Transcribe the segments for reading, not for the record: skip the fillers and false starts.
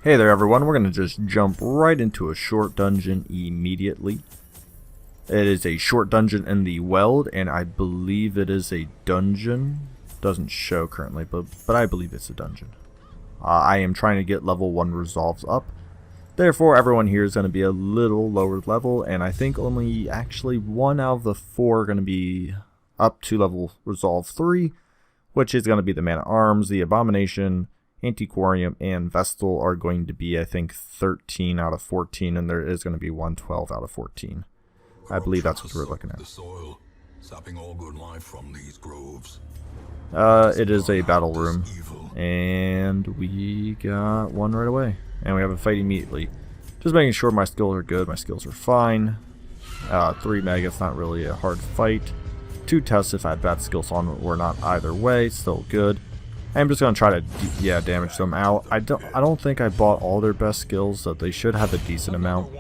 Hey there everyone, we're going to just jump right into a short dungeon immediately. It is a short dungeon in the Weld, and I believe it is a dungeon. Doesn't show currently, but I believe it's a dungeon. I am trying to get level 1 resolves up. Therefore, everyone here is going to be a little lower level, and I think only actually 1 out of the 4 are going to be up to level resolve 3, which is going to be the Man-at-Arms, the Abomination, Antiquarium, and Vestal are going to be, I think, 13 out of 14, and there is going to be 112 out of 14. I believe that's what we're looking at. The soil, sapping all good life from these groves. It is a battle room, and we got one right away, and we have a fight immediately. Just making sure my skills are good. My skills are fine. 3 maggots, not really a hard fight. 2 tests if I had bad skills on or not. Either way, still good. I'm just gonna try to damage them out. I don't think I bought all their best skills, so they should have a decent amount,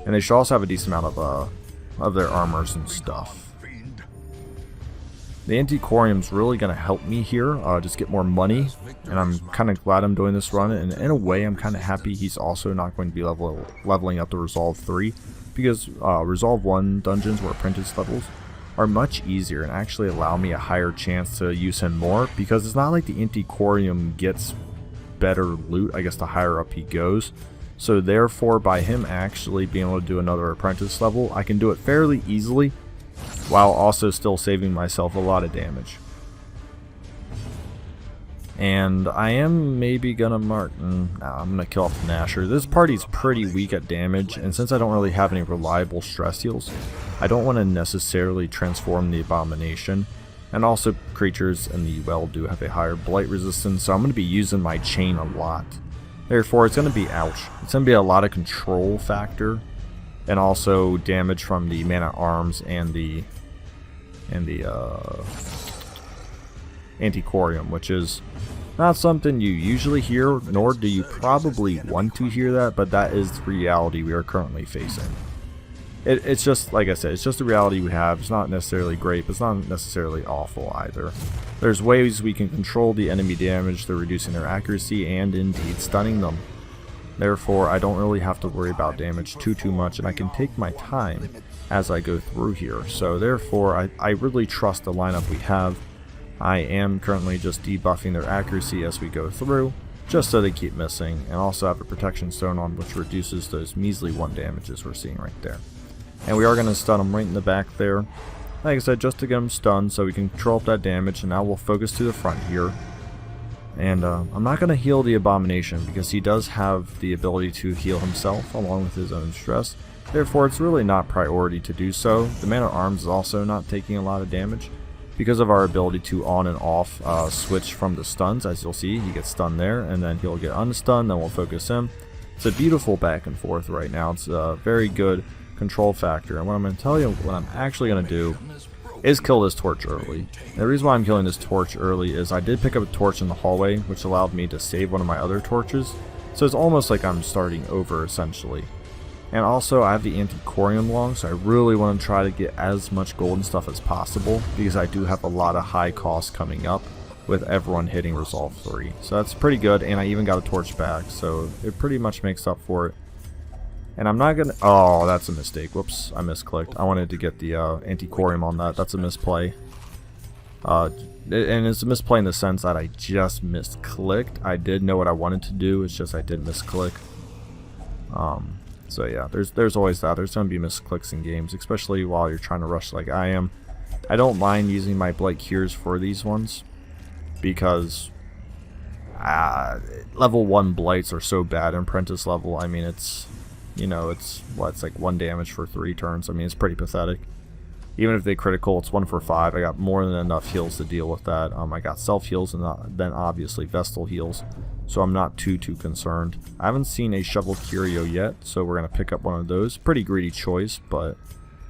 and they should also have a decent amount of their armors and stuff. The Antiquarium's really gonna help me here, just get more money, and I'm kind of glad I'm doing this run. And in a way, I'm kind of happy he's also not going to be leveling up to Resolve 3, because Resolve 1 dungeons or apprentice levels are much easier and actually allow me a higher chance to use him more, because it's not like the Antiquarium gets better loot, I guess, the higher up he goes. So therefore, by him actually being able to do another apprentice level, I can do it fairly easily while also still saving myself a lot of damage. And I am maybe gonna I'm gonna kill off the Nasher. This party's pretty weak at damage, and since I don't really have any reliable stress heals, I don't want to necessarily transform the Abomination. And also, creatures in the Weld do have a higher blight resistance, so I'm going to be using my chain a lot. Therefore, it's going to be it's going to be a lot of control factor, and also damage from the Man-at-Arms and the Antiquarium, which is not something you usually hear, nor do you probably want to hear that, but that is the reality we are currently facing. It's just, like I said, it's just the reality we have. It's not necessarily great, but it's not necessarily awful either. There's ways we can control the enemy damage through reducing their accuracy and indeed stunning them. Therefore, I don't really have to worry about damage too much, and I can take my time as I go through here. So therefore, I really trust the lineup we have. I am currently just debuffing their accuracy as we go through, just so they keep missing, and also have a protection stone on, which reduces those measly 1 damages we're seeing right there. And we are going to stun them right in the back there, like I said, just to get them stunned so we can control up that damage. And now we'll focus to the front here. And I'm not going to heal the Abomination, because he does have the ability to heal himself along with his own stress. Therefore, it's really not priority to do so. The Man-at-Arms is also not taking a lot of damage because of our ability to on and off switch from the stuns. As you'll see, he gets stunned there, and then he'll get unstunned, then we'll focus him. It's a beautiful back and forth right now. It's a very good control factor, and what I'm going to tell you, what I'm actually going to do is kill this torch early. And the reason why I'm killing this torch early is I did pick up a torch in the hallway, which allowed me to save one of my other torches, so it's almost like I'm starting over essentially. And also, I have the Antiquarium long, so I really want to try to get as much golden stuff as possible, because I do have a lot of high costs coming up with everyone hitting Resolve 3. So that's pretty good, and I even got a torch back, so it pretty much makes up for it. And I'm not gonna... Oh, that's a mistake. Whoops, I misclicked. I wanted to get the Antiquarium on that. That's a misplay. And it's a misplay in the sense that I just misclicked. I did know what I wanted to do, it's just I did misclick. So yeah, there's always that. There's gonna be misclicks in games, especially while you're trying to rush like I am. I don't mind using my Blight Cures for these ones, because level 1 Blights are so bad in Apprentice level. I mean, it's... You know, it's like 1 damage for 3 turns. I mean, it's pretty pathetic. Even if they critical, it's 1 for 5. I got more than enough heals to deal with that. I got self heals and then obviously Vestal heals, so I'm not too concerned. I haven't seen a Shovel Curio yet, so we're gonna pick up one of those. Pretty greedy choice, but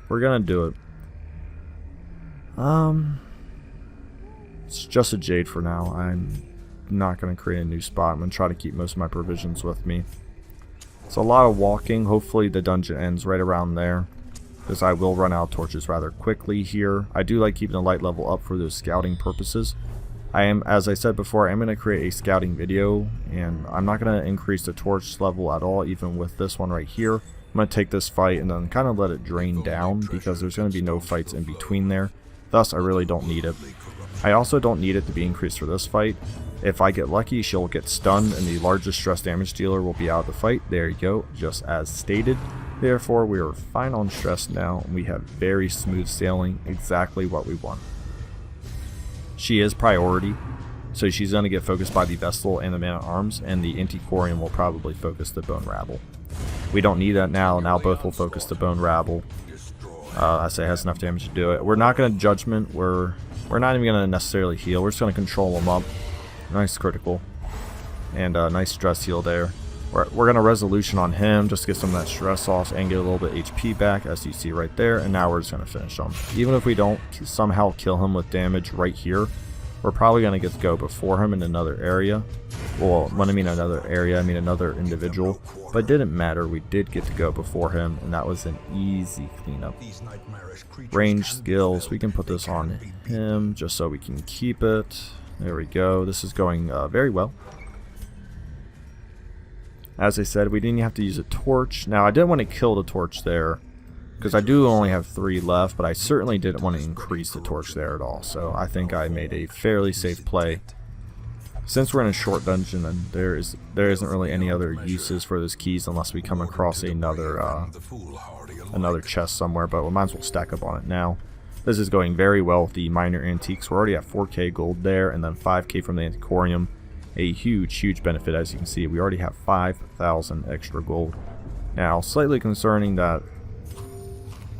we're gonna do it. It's just a Jade for now. I'm not gonna create a new spot. I'm gonna try to keep most of my provisions with me. It's a lot of walking. Hopefully the dungeon ends right around there, because I will run out of torches rather quickly here. I do like keeping the light level up for those scouting purposes. As I said before, I'm going to create a scouting video, and I'm not going to increase the torch level at all, even with this one right here. I'm going to take this fight and then kind of let it drain down, because there's going to be no fights in between there. Thus, I really don't need it. I also don't need it to be increased for this fight. If I get lucky, she'll get stunned, and the largest stress damage dealer will be out of the fight. There you go, just as stated. Therefore, we are fine on stress now, and we have very smooth sailing, exactly what we want. She is priority, so she's going to get focused by the Vestal and the Man-at-Arms, and the Antiquarian will probably focus the Bone Rabble. We don't need that now. Now both will focus the Bone Rabble. I say it has enough damage to do it. We're not going to Judgment. We're not even going to necessarily heal. We're just going to control them up. Nice critical. And nice stress heal there. We're going to Resolution on him just to get some of that stress off and get a little bit HP back, as you see right there. And now we're just going to finish him. Even if we don't somehow kill him with damage right here, we're probably going to get to go before him in another area. Well, when I mean another area, I mean another individual. But it didn't matter. We did get to go before him, and that was an easy cleanup. Range skills. We can put this on him just so we can keep it. There we go. This is going very well. As I said, we didn't have to use a torch. Now, I didn't want to kill the torch there, because I do only have 3 left, but I certainly didn't want to increase the torch there at all. So I think I made a fairly safe play. Since we're in a short dungeon, and there isn't really any other uses for those keys unless we come across another chest somewhere, but we might as well stack up on it now. This is going very well with the minor antiques. We're already at 4k gold there, and then 5k from the Antiquarium. A huge benefit, as you can see. We already have 5,000 extra gold. Now, slightly concerning that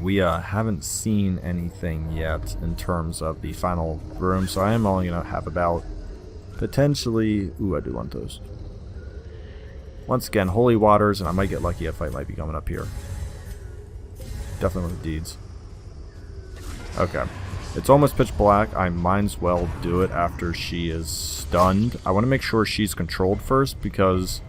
we haven't seen anything yet in terms of the final room, so I am only going to have about potentially... Ooh, I do want those. Once again, Holy Waters, and I might get lucky. A fight might be coming up here. Definitely with the deeds. Okay. It's almost pitch black. I might as well do it after she is stunned. I want to make sure she's controlled first, because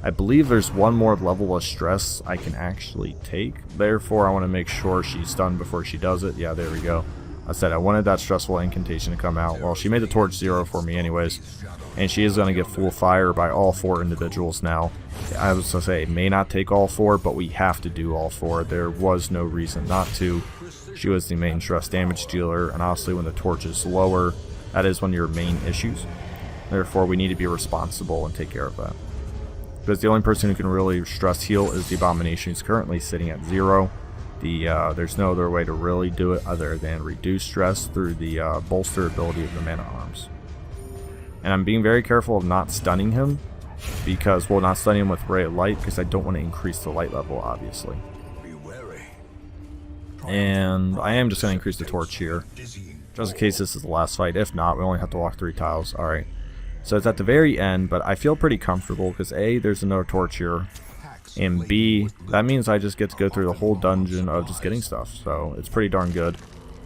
I believe there's one more level of stress I can actually take. Therefore, I want to make sure she's stunned before she does it. Yeah, there we go. I said I wanted that stressful incantation to come out. Well, she made the torch 0 for me anyways. And she is going to get full fire by all 4 individuals now. I was going to say, it may not take all 4, but we have to do all 4. There was no reason not to. She was the main stress damage dealer, and honestly, when the torch is lower, that is one of your main issues. Therefore, we need to be responsible and take care of that. Because the only person who can really stress heal is the Abomination. He's currently sitting at 0. There's no other way to really do it other than reduce stress through the bolster ability of the Man-at-Arms. And I'm being very careful of not stunning him, because, well, not stunning him with Ray of Light, because I don't want to increase the light level, obviously. And I am just going to increase the torch here, just in case this is the last fight. If not, we only have to walk 3 tiles. Alright. So it's at the very end, but I feel pretty comfortable, because A, there's another torch here, and B, that means I just get to go through the whole dungeon of just getting stuff. So it's pretty darn good.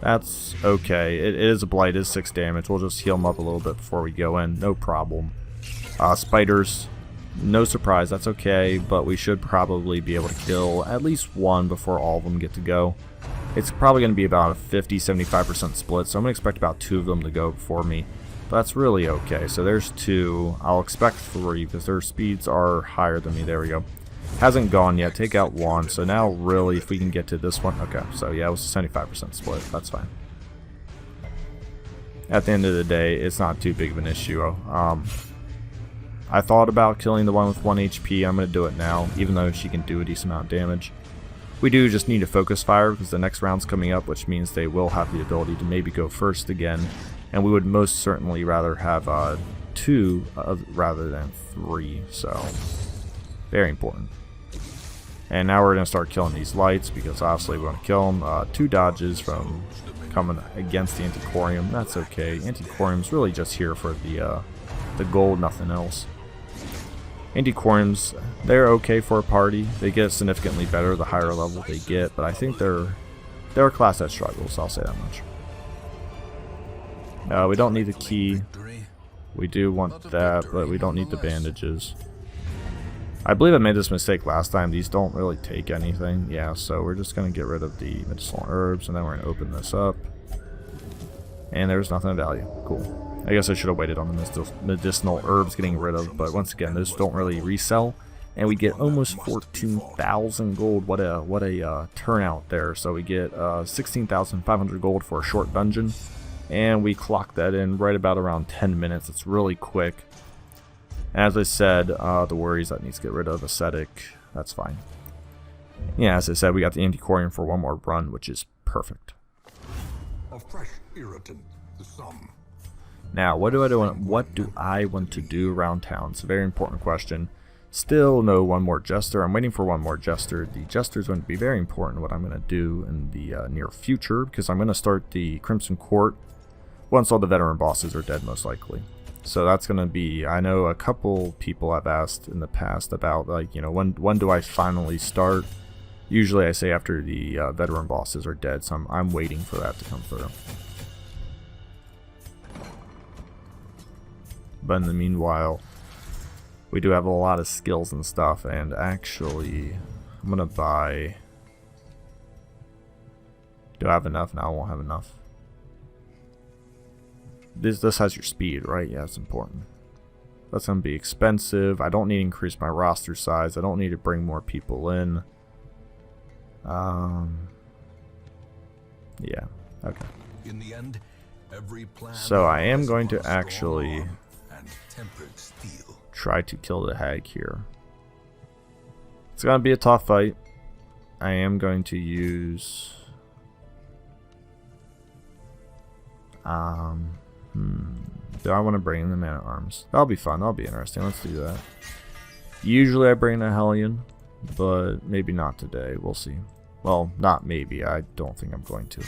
That's okay. It is a blight. It is 6 damage. We'll just heal them up a little bit before we go in. No problem. Spiders. No surprise. That's okay. But we should probably be able to kill at least 1 before all of them get to go. It's probably going to be about a 50-75% split. So I'm going to expect about 2 of them to go before me. But that's really okay. So there's 2. I'll expect 3 because their speeds are higher than me. There we go. Hasn't gone yet. Take out 1. So now really if we can get to this one. Okay, so yeah, it was a 75% split. That's fine. At the end of the day, it's not too big of an issue. I thought about killing the one with 1 HP. I'm going to do it now, even though she can do a decent amount of damage. We do just need to focus fire because the next round's coming up, which means they will have the ability to maybe go first again. And we would most certainly rather have 2 rather than 3. So, very important. And now we're going to start killing these lights because obviously we want to kill them. 2 dodges from coming against the Antiquarium. That's okay. Antiquarium's really just here for the gold, nothing else. Antiquariums, they're okay for a party. They get significantly better the higher level they get, but I think they're a class that struggles, I'll say that much. We don't need the key. We do want that, but we don't need the bandages. I believe I made this mistake last time. These don't really take anything. Yeah, so we're just going to get rid of the medicinal herbs, and then we're going to open this up. And there's nothing of value. Cool. I guess I should have waited on the medicinal herbs getting rid of, but once again, those don't really resell. And we get almost 14,000 gold. What a turnout there. So we get 16,500 gold for a short dungeon. And we clock that in right about around 10 minutes. It's really quick. As I said, the worries that needs to get rid of. Ascetic, that's fine. Yeah, as I said, we got the antiquarian for one more run, which is perfect. A fresh irritant to some. Now, what do I want to do around town? It's a very important question. Still no one more jester. I'm waiting for one more jester. The jester is going to be very important what I'm going to do in the near future, because I'm going to start the Crimson Court once all the veteran bosses are dead, most likely. So that's going to be, I know a couple people have asked in the past about, like, you know, when do I finally start? Usually I say after the veteran bosses are dead, so I'm waiting for that to come through. But in the meanwhile, we do have a lot of skills and stuff, and actually, I'm going to buy... Do I have enough? No, I won't have enough. This has your speed, right? Yeah, it's important. That's going to be expensive. I don't need to increase my roster size. I don't need to bring more people in. Yeah, okay. In the end, every plan so I am going to actually and tempered steel. Try to kill the hag here. It's going to be a tough fight. I am going to use... Do I want to bring in the man-at-arms? That'll be fun. That'll be interesting. Let's do that. Usually I bring a Hellion, but maybe not today. We'll see. Well, not maybe. I don't think I'm going to.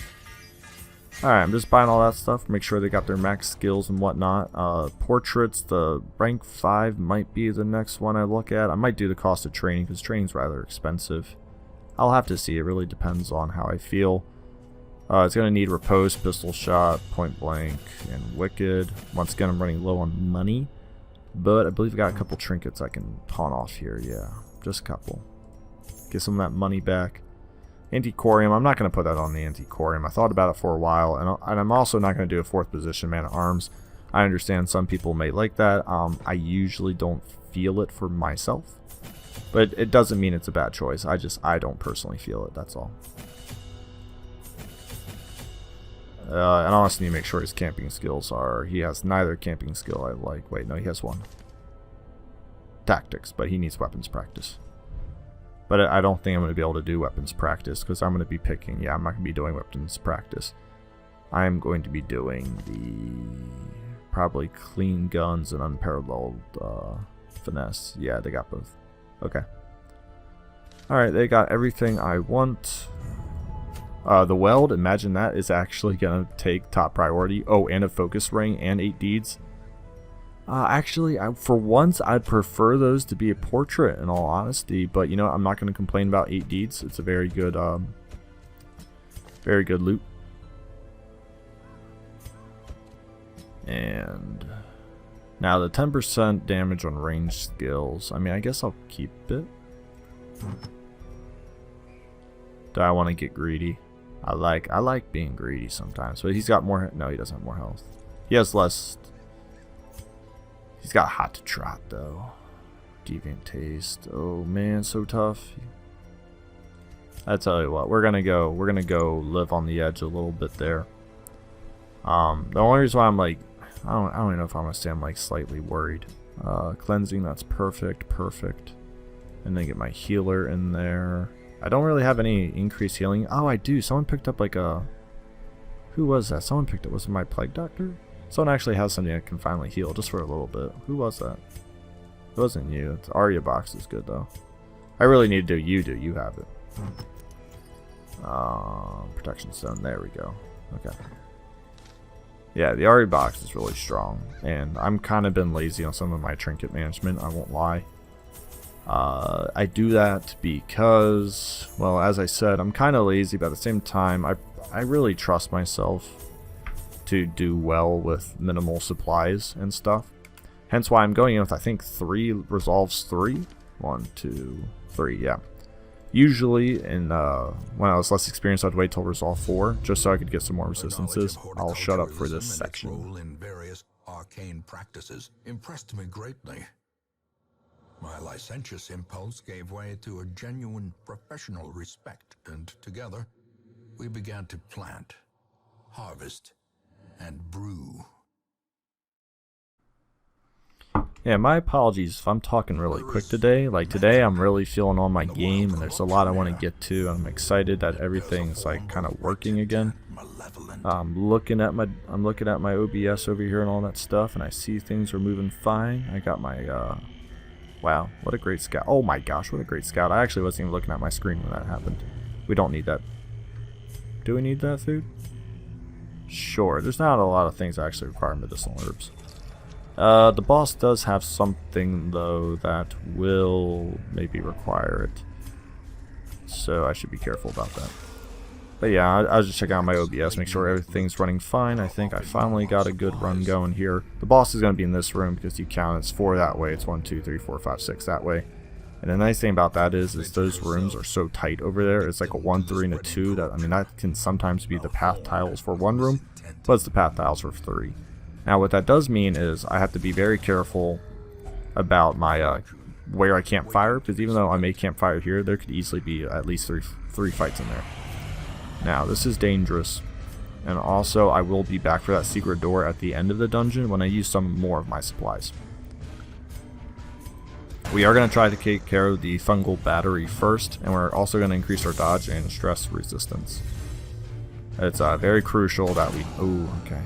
Alright, I'm just buying all that stuff. Make sure they got their max skills and whatnot. Portraits, the rank 5 might be the next one I look at. I might do the cost of training, because training's rather expensive. I'll have to see. It really depends on how I feel. It's going to need Repose, Pistol Shot, Point Blank, and Wicked. Once again, I'm running low on money. But I believe I got a couple trinkets I can pawn off here. Yeah, just a couple. Get some of that money back. Antiquarium, I'm not going to put that on the Antiquarium. I thought about it for a while, and I'm also not going to do a 4th position man-at-arms. I understand some people may like that. I usually don't feel it for myself. But it doesn't mean it's a bad choice. I don't personally feel it, that's all. And I also need to make sure his camping skills are... He has neither camping skill I like. Wait, no, he has one. Tactics, but he needs weapons practice. But I don't think I'm going to be able to do weapons practice, because I'm going to be picking... Yeah, I'm not going to be doing weapons practice. I'm going to be doing the... Probably clean guns and unparalleled finesse. Yeah, they got both. Okay. Alright, they got everything I want. The weld, imagine that is actually going to take top priority. Oh, and a focus ring and 8 deeds. Actually, for once, I'd prefer those to be a portrait, in all honesty. But, you know, I'm not going to complain about 8 deeds. It's a very good loot. And now the 10% damage on ranged skills. I mean, I guess I'll keep it. Do I want to get greedy? I like being greedy sometimes. But he's got more... No, he doesn't have more health. He has less... He's got hot to trot, though. Deviant taste. Oh, man, so tough. I tell you what, we're gonna go live on the edge a little bit there. The only reason why I'm like... I don't even know if I'm gonna say I'm like slightly worried. Cleansing, that's perfect. And then get my healer in there. I don't really have any increased healing. Oh, I do. Someone picked up like a... Who was that? Someone picked up... Was it my Plague Doctor? Someone actually has something that can finally heal just for a little bit. Who was that? It wasn't you. The Arya box is good though. I really need to do. You have it. Protection stone. There we go. Okay. Yeah, the Arya box is really strong. And I'm kind of been lazy on some of my trinket management. I won't lie. I do that because, well, as I said, I'm kind of lazy, but at the same time, I really trust myself to do well with minimal supplies and stuff. Hence why I'm going in with, I think, 3 resolves 3. 1, 2, 3, yeah. Usually, when I was less experienced, I'd wait till resolve 4, just so I could get some more resistances. I'll shut up for this section. arcane practices impressed me greatly. My licentious impulse gave way to a genuine professional respect, and together we began to plant, harvest, and brew. Yeah, my apologies if I'm talking really quick today. Like today I'm really feeling on my game and there's a lot I want to get to. I'm excited that everything's like kind of working again. I'm looking at my OBS over here and all that stuff, and I see things are moving fine. I got my wow, what a great scout. Oh my gosh, what a great scout. I actually wasn't even looking at my screen when that happened. We don't need that. Do we need that food? Sure, there's not a lot of things that actually require medicinal herbs. The boss does have something though that will maybe require it, so I should be careful about that. But yeah, I was just checking out my OBS, make sure everything's running fine. I think I finally got a good run going here. The boss is going to be in this room because you count it's 4 that way. It's 1, 2, 3, 4, 5, 6 that way. And the nice thing about that is those rooms are so tight over there. It's like a 1, 3, and a 2. That, I mean, that can sometimes be the path tiles for one room, but it's the path tiles for 3. Now what that does mean is I have to be very careful about my where I campfire, because even though I may campfire here, there could easily be at least three fights in there. Now this is dangerous, and also I will be back for that secret door at the end of the dungeon when I use some more of my supplies. We are going to try to take care of the fungal battery first, and we're also going to increase our dodge and stress resistance. It's very crucial that we... Ooh, okay.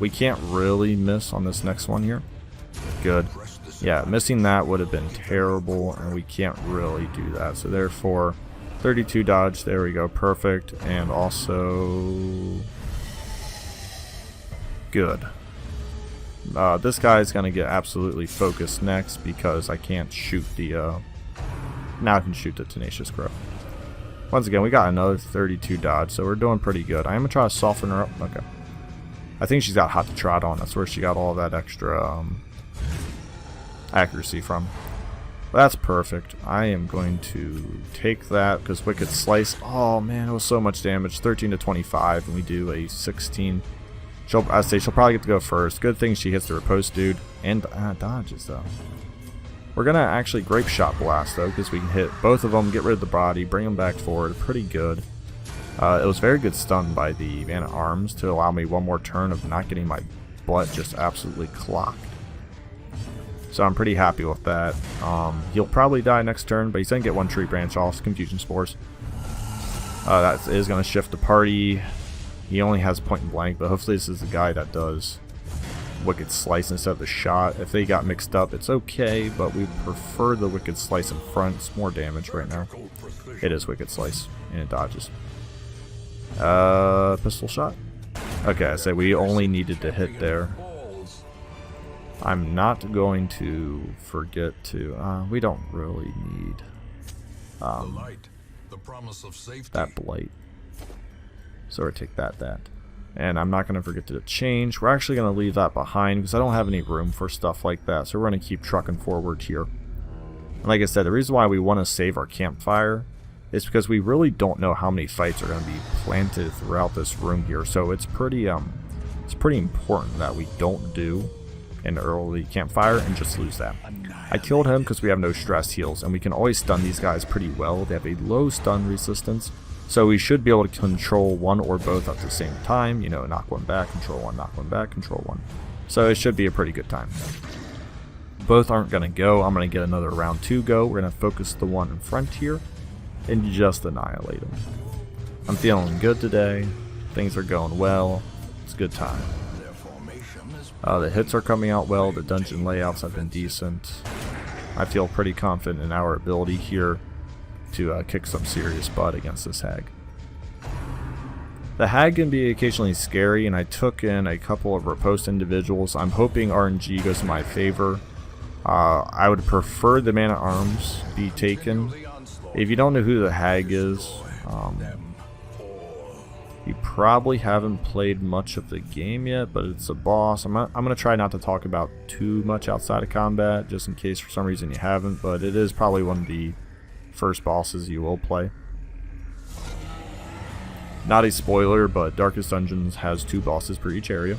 We can't really miss on this next one here. Good. Yeah, missing that would have been terrible, and we can't really do that. So therefore, 32 dodge, there we go, perfect. And also... good. This guy's going to get absolutely focused next because I can't shoot the... now I can shoot the Tenacious Crow. Once again, we got another 32 dodge, so we're doing pretty good. I am going to try to soften her up. Okay. I think she's got hot to trot on. That's where she got all that extra accuracy from. But that's perfect. I am going to take that because Wicked Slice. Oh man, it was so much damage. 13 to 25, and we do a 16. I'd say she'll probably get to go first. Good thing she hits the riposte dude and dodges though. We're gonna actually Grape Shot Blast though, because we can hit both of them, get rid of the body, bring them back forward. Pretty good. It was very good stun by the Man at Arms to allow me one more turn of not getting my butt just absolutely clocked. So I'm pretty happy with that. He'll probably die next turn, but he's going to get one Tree Branch off, Confusion Spores. That is going to shift the party. He only has point and blank, but hopefully this is the guy that does Wicked Slice instead of the shot. If they got mixed up, it's okay, but we prefer the Wicked Slice in front. It's more damage right now. It is Wicked Slice, and it dodges. Pistol shot. Okay, so we only needed to hit there. I'm not going to forget to... we don't really need that blight. So we'll take that. And I'm not going to forget to change. We're actually going to leave that behind because I don't have any room for stuff like that. So we're going to keep trucking forward here. And like I said, the reason why we want to save our campfire is because we really don't know how many fights are going to be planted throughout this room here. So it's pretty important that we don't do an early campfire and just lose that. I killed him because we have no stress heals, and we can always stun these guys pretty well. They have a low stun resistance, so we should be able to control one or both at the same time. You know, knock one back, control one, knock one back, control one. So it should be a pretty good time. Both aren't going to go. I'm going to get another round 2 go. We're going to focus the one in front here and just annihilate him. I'm feeling good today. Things are going well. It's a good time. The hits are coming out well. The dungeon layouts have been decent. I feel pretty confident in our ability here to kick some serious butt against this hag. The hag can be occasionally scary, and I took in a couple of riposte individuals. I'm hoping RNG goes in my favor. I would prefer the Man at Arms be taken. If you don't know who the hag is, you probably haven't played much of the game yet, but it's a boss. I'm going to try not to talk about too much outside of combat, just in case for some reason you haven't, but it is probably one of the first bosses you will play. Not a spoiler, but Darkest Dungeons has 2 bosses per each area.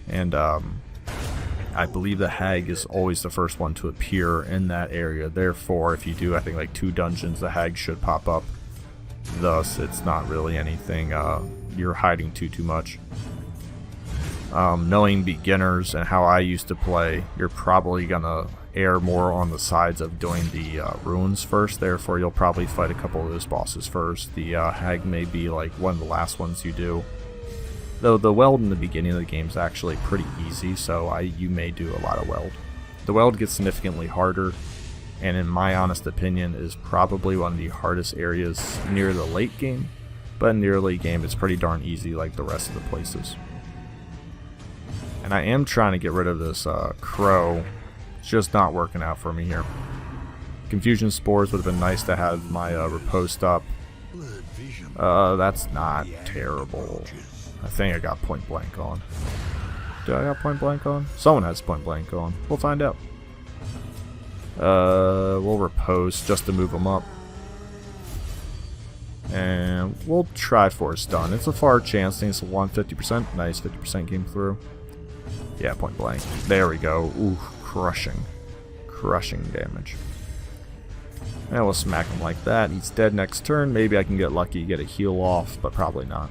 And I believe the hag is always the first one to appear in that area. Therefore, if you do, I think like 2 dungeons, the hag should pop up. Thus, it's not really anything you're hiding too much. Knowing beginners and how I used to play, you're probably gonna err more on the sides of doing the ruins first. Therefore, you'll probably fight a couple of those bosses first. The hag may be like one of the last ones you do. Though the weld in the beginning of the game is actually pretty easy, so you may do a lot of weld. The weld gets significantly harder, and in my honest opinion is probably one of the hardest areas near the late game, but in the early game it's pretty darn easy like the rest of the places. And I am trying to get rid of this crow. It's just not working out for me here. Confusion spores would have been nice to have my riposte up. That's not terrible. I think I got point blank on. Do I got point blank on? Someone has point blank on. We'll find out. We'll riposte just to move them up. And we'll try for a stun. It's a far chance. I think it's a 150%. Nice, 50% came through. Yeah, point blank. There we go. Ooh, crushing. Crushing damage. And we'll smack him like that. He's dead next turn. Maybe I can get lucky, get a heal off, but probably not.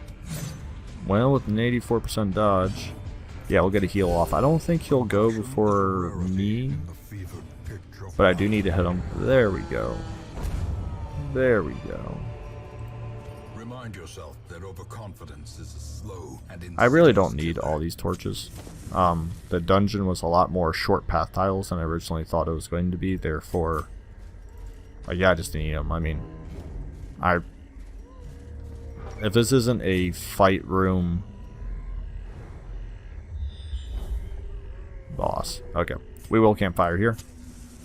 Well, with an 84% dodge, yeah, we'll get a heal off. I don't think he'll go before me, but I do need to hit him. There we go. There we go. Remind yourself that overconfidence is a slow and I really don't need all these torches. The dungeon was a lot more short path tiles than I originally thought it was going to be. Therefore, yeah, I just need them. I mean, if this isn't a fight room boss, okay, we will campfire here.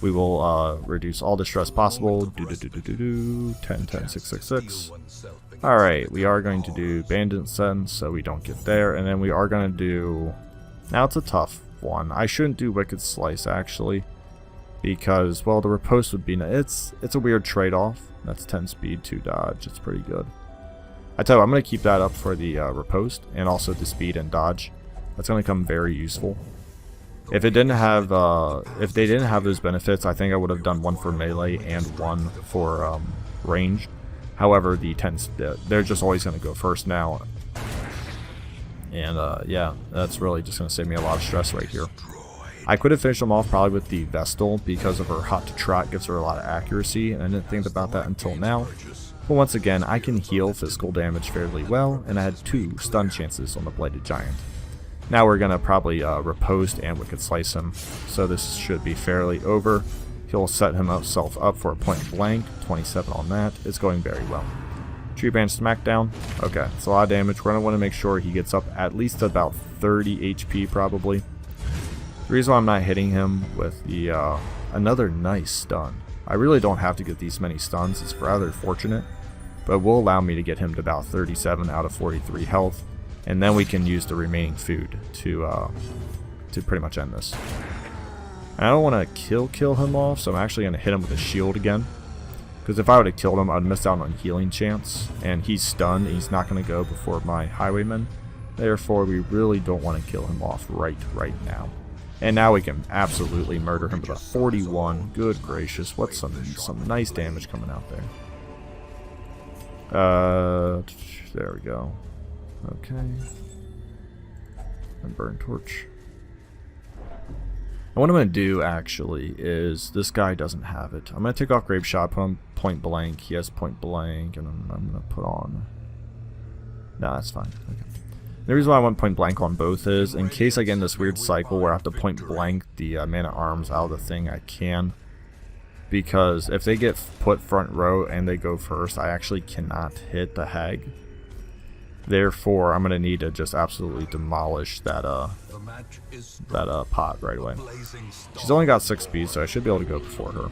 We will reduce all distress possible. 10, 10, 6, 6, 6. Alright, we are going to do Bandit Sense so we don't get there, and then we are going to do... Now it's a tough one. I shouldn't do Wicked Slice actually, because, well, the riposte would be... It's a weird trade-off. That's 10 speed, 2 dodge. It's pretty good. I tell you, I'm going to keep that up for the riposte, and also the speed and dodge. That's going to come very useful. If it didn't have, if they didn't have those benefits, I think I would have done one for melee and one for ranged. However, the 10s, they're just always going to go first now. And yeah, that's really just going to save me a lot of stress right here. I could have finished them off probably with the Vestal because of her hot to trot, gives her a lot of accuracy, and I didn't think about that until now. But once again, I can heal physical damage fairly well, and I had 2 stun chances on the Bladed Giant. Now we're going to probably riposte and Wicked Slice him, so this should be fairly over. He'll set himself up for a point blank, 27 on that. It's going very well. Tree Branch Smackdown. Okay, it's a lot of damage. We're going to want to make sure he gets up at least about 30 HP probably. The reason why I'm not hitting him with the another nice stun. I really don't have to get these many stuns. It's rather fortunate, but will allow me to get him to about 37 out of 43 health. And then we can use the remaining food to pretty much end this. And I don't want to kill him off, so I'm actually going to hit him with a shield again. Because if I would have killed him, I would miss out on healing chance. And he's stunned, and he's not going to go before my Highwayman. Therefore, we really don't want to kill him off right now. And now we can absolutely murder him with a 41. Good gracious, what's some nice damage coming out there. There we go. Okay. And Burn Torch. And what I'm going to do, actually, is... This guy doesn't have it. I'm going to take off Grape Shot, put on Point Blank. He has Point Blank, and I'm going to put on... No, that's fine. Okay. The reason why I want Point Blank on both is, in case I get in this weird cycle where I have to Point Blank the Man-at-Arms out of the thing, I can. Because if they get put front row and they go first, I actually cannot hit the Hag. Therefore, I'm going to need to just absolutely demolish that pot right away. She's only got 6 speed, so I should be able to go before her.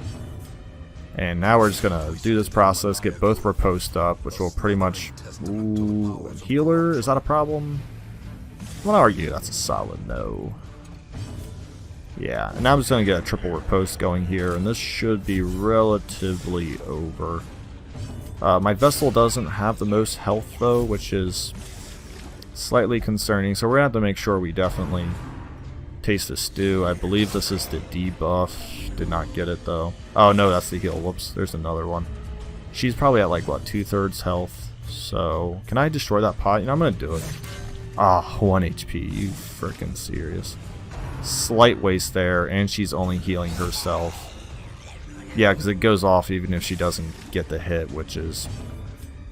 And now we're just going to do this process, get both riposte up, which will pretty much... Ooh, healer? Is that a problem? I'm going to argue that's a solid no. Yeah, and now I'm just going to get a triple riposte going here, and this should be relatively over. My Vestal doesn't have the most health though, which is slightly concerning, so we're going to have to make sure we definitely Taste the stew. I believe this is the debuff. Did not get it though. Oh no, that's the heal. Whoops, there's another one. She's probably at like what, 2/3 health. So can I destroy that pot? You know, I'm gonna do it. Ah, 1 HP. You freaking serious? Slight waste there, and she's only healing herself. Yeah, because it goes off even if she doesn't get the hit, which is,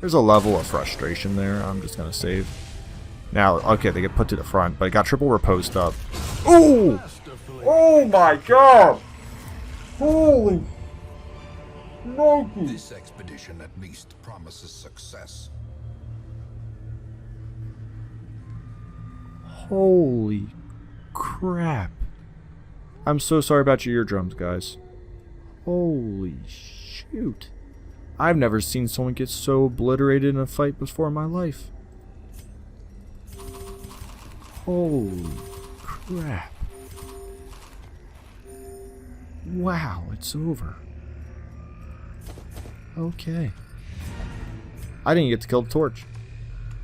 there's a level of frustration there. I'm just gonna save. Now, okay, they get put to the front, but it got triple riposte up. Ooh! Oh my god! Holy Nike! This expedition at least promises success. Holy crap. I'm so sorry about your eardrums, guys. Holy shoot. I've never seen someone get so obliterated in a fight before in my life. Holy crap. Wow, it's over. Okay. I didn't get to kill the torch.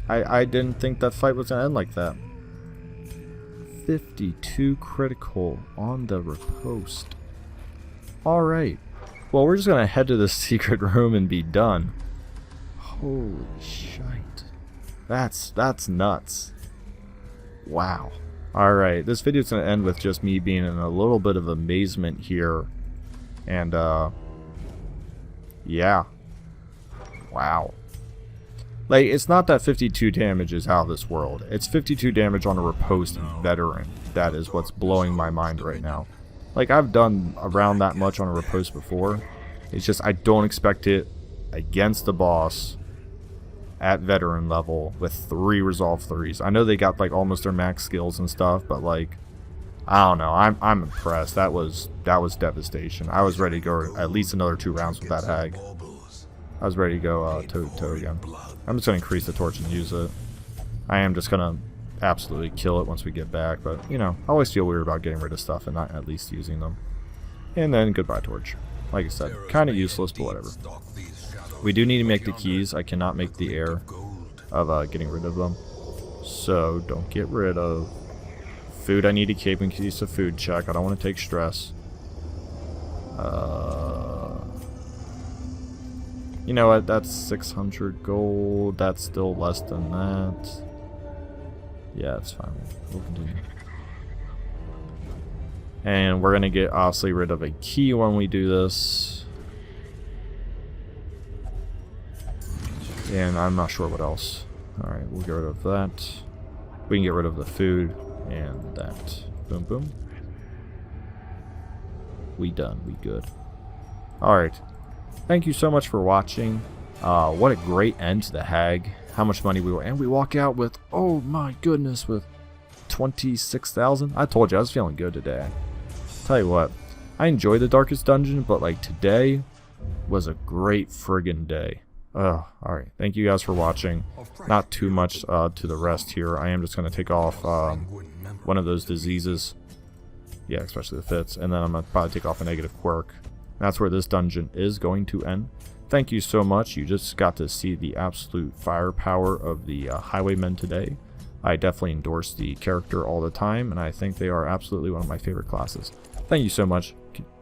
I didn't think that fight was going to end like that. 52 critical on the riposte. Alright. Well, we're just going to head to the secret room and be done. Holy shite. That's nuts. Wow. Alright, this video's going to end with just me being in a little bit of amazement here. And, yeah. Wow. Like, it's not that 52 damage is out of this world. It's 52 damage on a riposte veteran. That is what's blowing my mind right now. Like, I've done around that much on a riposte before. It's just I don't expect it against the boss at veteran level with 3 resolve 3s. I know they got like almost their max skills and stuff, but like, I don't know. I'm impressed. That was devastation. I was ready to go at least another 2 rounds with that hag. I was ready to go toe again. I'm just going to increase the torch and use it. I am just going to absolutely kill it once we get back, but, you know, I always feel weird about getting rid of stuff and not at least using them. And then, goodbye torch. Like I said, kind of useless, but whatever. We do need to make the keys. I cannot make the air of getting rid of them. So, don't get rid of. Food I need to keep in case of food check. I don't want to take stress. You know what, that's 600 gold, that's still less than that. Yeah, it's fine, we'll continue. And we're gonna get obviously rid of a key when we do this. And I'm not sure what else. Alright, we'll get rid of that. We can get rid of the food and that. Boom, boom. We done, we good. Alright. Thank you so much for watching. What a great end to the hag. How much money we were, and we walk out with, oh my goodness, with 26,000. I told you I was feeling good today. Tell you what, I enjoyed the darkest dungeon, but like today was a great friggin' day. All right. Thank you guys for watching. Not too much to the rest here. I am just gonna take off one of those diseases. Yeah, especially the fits, and then I'm gonna probably take off a negative quirk. That's where this dungeon is going to end. Thank you so much. You just got to see the absolute firepower of the Highwaymen today. I definitely endorse the character all the time, and I think they are absolutely one of my favorite classes. Thank you so much.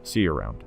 See you around.